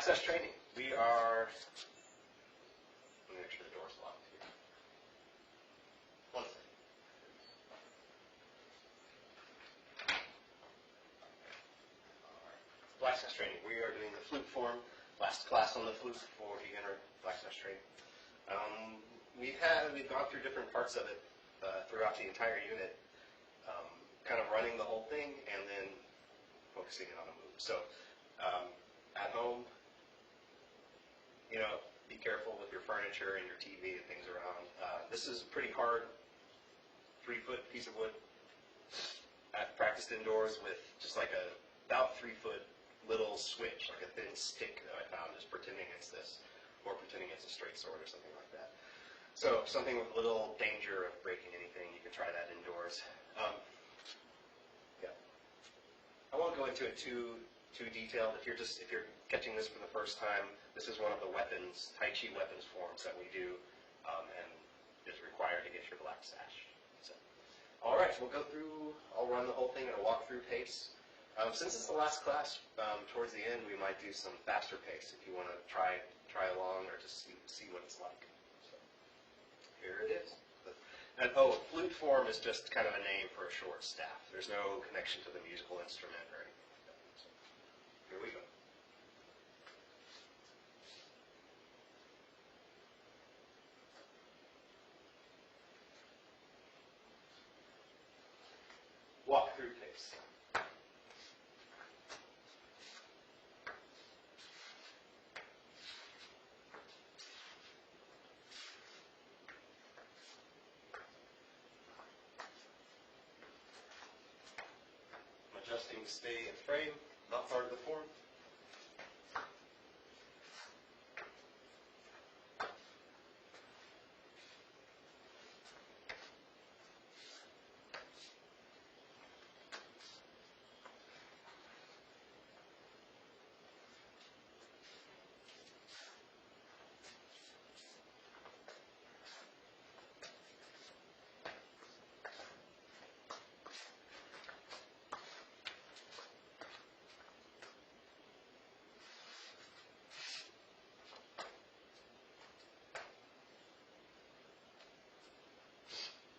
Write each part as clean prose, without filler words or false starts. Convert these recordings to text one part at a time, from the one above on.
Access training. We are, let me make sure the door's locked here. One second. All right. Access training. We are doing the flute form. Last class on the flute for beginner access training. We've gone through different parts of it throughout the entire unit, kind of running the whole thing and then focusing in on a move. So at home, be careful with your furniture and your TV and things around. This is a pretty hard 3-foot piece of wood. I've practiced indoors with just like a about 3-foot little switch, like a thin stick that I found, just pretending it's this, or pretending it's a straight sword or something like that. So something with little danger of breaking anything, you can try that indoors. Yeah, I won't go into it too detailed. If you're catching this for the first time, this is one of the weapons, Tai Chi weapons forms that we do, and is required to get your black sash. So, all right, so I'll run the whole thing at a walkthrough pace. Since it's the last class, towards the end we might do some faster pace if you want to try along or just see what it's like. So, here it is. And flute form is just kind of a name for a short staff. There's no connection to the musical instrument or anything like that. So, here we go. Walkthrough pace. Adjusting to stay in frame, not part of the form.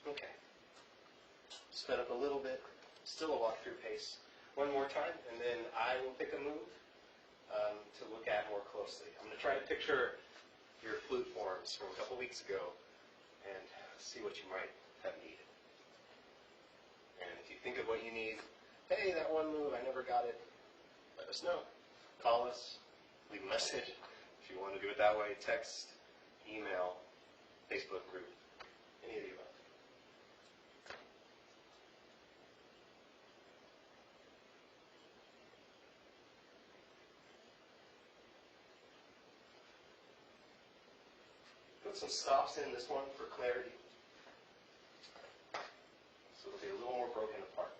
Okay. Sped up a little bit. Still a walkthrough pace. One more time, and then I will pick a move to look at more closely. I'm going to try to picture your flute forms from a couple weeks ago and see what you might have needed. And if you think of what you need, hey, that one move, I never got it, let us know. Call us, leave a message. If you want to do it that way, text, email, Facebook group, any of the above. Put some stops in this one for clarity, so it'll be a little more broken apart.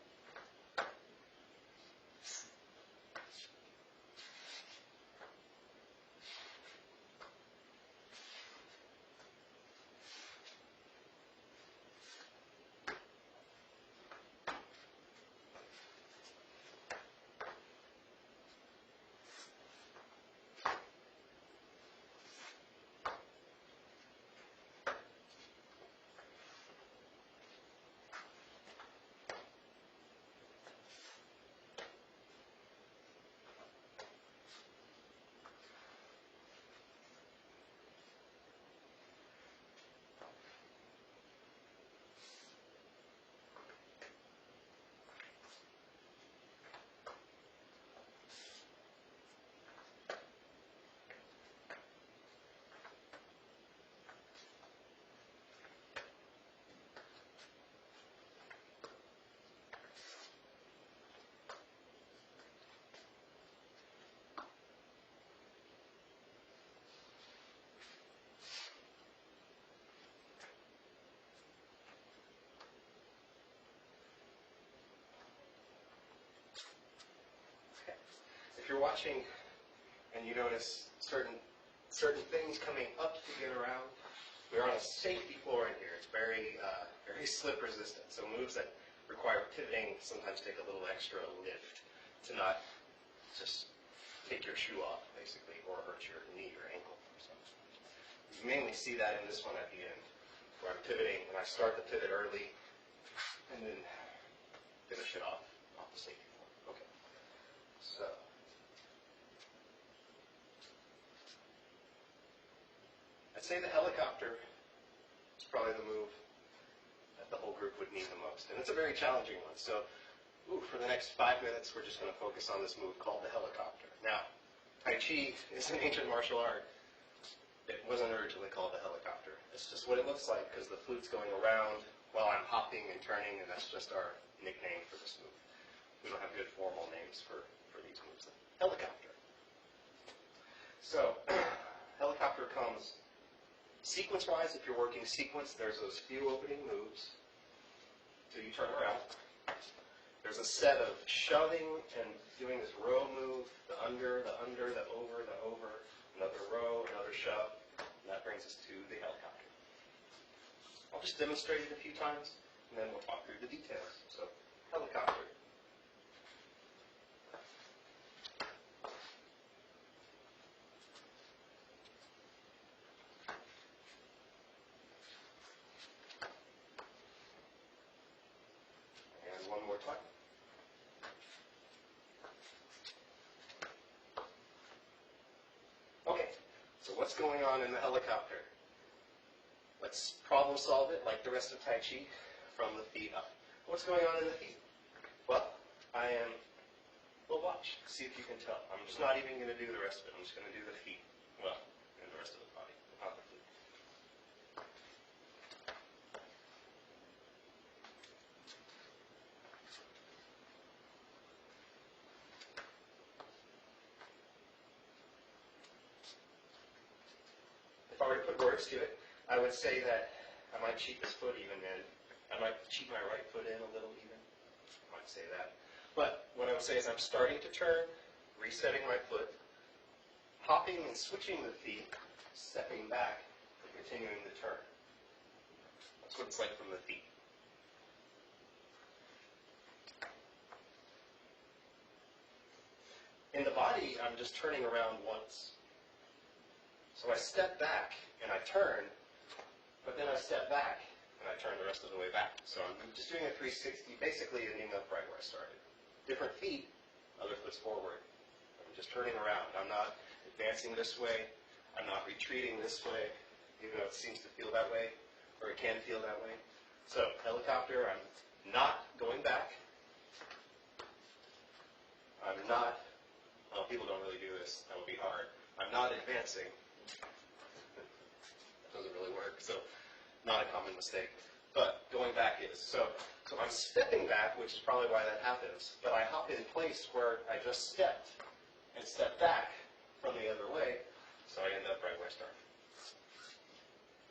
If you're watching and you notice certain things coming up to get around, we're on a safety floor in here. It's very slip resistant. So moves that require pivoting sometimes take a little extra lift to not just take your shoe off, basically, or hurt your knee or ankle. So you mainly see that in this one at the end, where I'm pivoting, and I start the pivot early, and then finish it off the safety form. Okay. So I'd say the helicopter is probably the move that the whole group would need the most. And it's a very challenging one. So for the next 5 minutes, we're just going to focus on this move called the helicopter. Now, Tai Chi is an ancient martial art. It wasn't originally called the helicopter. It's just what it looks like because the flute's going around while I'm hopping and turning, and that's just our nickname for this move. We don't have good formal names for these moves. Helicopter. So, helicopter comes sequence-wise. If you're working sequence, there's those few opening moves till you turn around. There's a set of shoving and doing this row move, the under, the over, another row, another shove, and that brings us to the helicopter. I'll just demonstrate it a few times, and then we'll talk through the details. So, helicopter. And one more time. Okay, so what's going on in the helicopter? Let's problem solve it like the rest of Tai Chi from the feet up. What's going on in the feet? Well, we'll watch, see if you can tell. I'm just not even going to do the rest of it. I'm just going to do the feet. Well, and the rest of the body, not the feet. If I were to put words to it, I would say that I might cheat this foot even in. I might cheat my right foot in a little even. I might say that. But what I would say is I'm starting to turn, resetting my foot, hopping and switching the feet, stepping back, and continuing the turn. That's what it's like from the feet. In the body, I'm just turning around once. So I step back and I turn, but then I step back and I turn the rest of the way back. So I'm just doing a 360, basically ending up right where I started. Different feet, other foot's forward. I'm just turning around. I'm not advancing this way. I'm not retreating this way, even though it seems to feel that way, or it can feel that way. So helicopter, I'm not going back. I'm not, well, people don't really do this. That would be hard. I'm not advancing. That doesn't really work, so not a common mistake. But going back is. So I'm stepping back, which is probably why that happens, but I hop in place where I just stepped and stepped back from the other way, so I end up right where I started.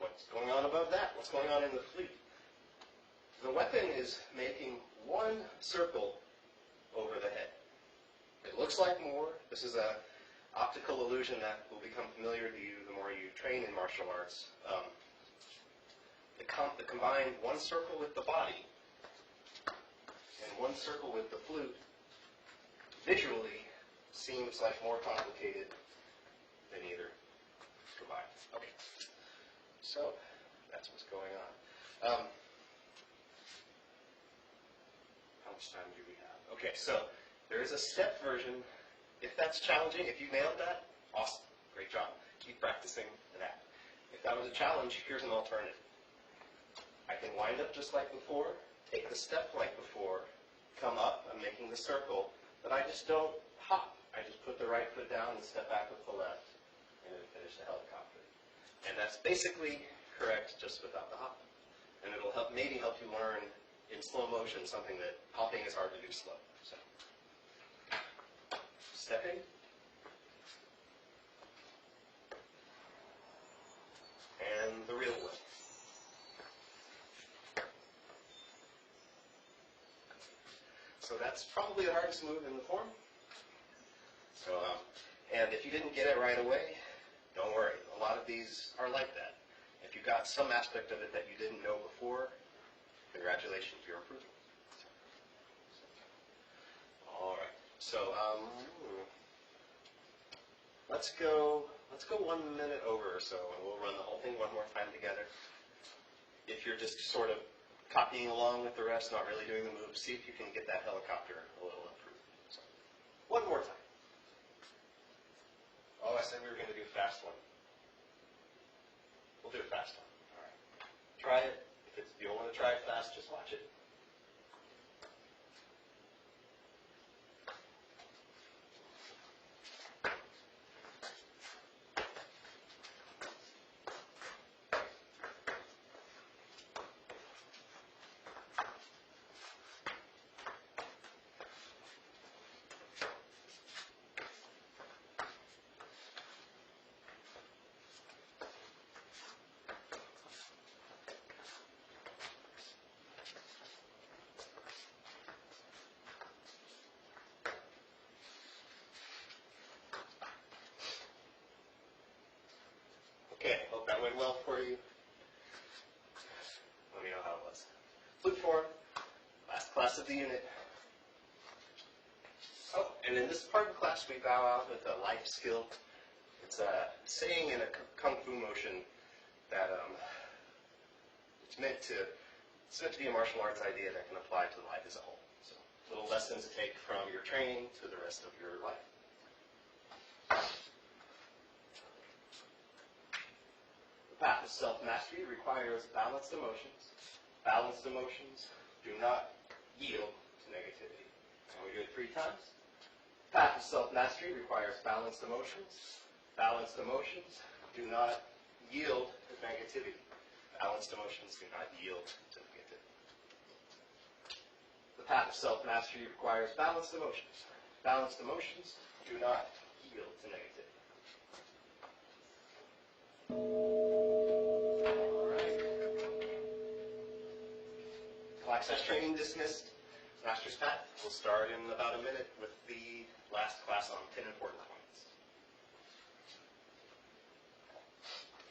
What's going on above that? What's going on in the fleet? The weapon is making one circle over the head. It looks like more. This is an optical illusion that will become familiar to you the more you train in martial arts. The combined one circle with the body and one circle with the flute visually seems like more complicated than either combined. Okay, so that's what's going on. How much time do we have? Okay, so there is a step version. If that's challenging, if you nailed that, awesome, great job. Keep practicing that. If that was a challenge, here's an alternative. I can wind up just like before, take the step like before, come up, I'm making the circle, but I just don't hop. I just put the right foot down and step back with the left, and then finish the helicopter. And that's basically correct, just without the hop. And it'll maybe help you learn in slow motion something that hopping is hard to do slow. So, stepping. And the real way. So that's probably the hardest move in the form. So, and if you didn't get it right away, don't worry. A lot of these are like that. If you got some aspect of it that you didn't know before, congratulations, you're improving. All right. So, Let's go 1 minute over or so, and we'll run the whole thing one more time together. If you're just sort of copying along with the rest, not really doing the moves, see if you can get that helicopter a little improved. So, one more time. Oh, I said we were going to do a fast one. We'll do a fast one. All right. Try it. If you don't want to try it fast, just watch it. Okay, hope that went well for you. Let me know how it was. Flute form, last class of the unit. Oh, and in this part of the class, we bow out with a life skill. It's a saying in a kung fu motion that it's meant to be a martial arts idea that can apply to life as a whole. So, little lessons to take from your training to the rest of your life. The path of self-mastery requires balanced emotions. Balanced emotions do not yield to negativity. And we do it 3 times. The path of self-mastery requires balanced emotions. Balanced emotions do not yield to negativity. Balanced emotions do not yield to negativity. The path of self-mastery requires balanced emotions. Balanced emotions do not yield to negativity. Access training dismissed. Master's Path. We'll start in about a minute with the last class on 10 important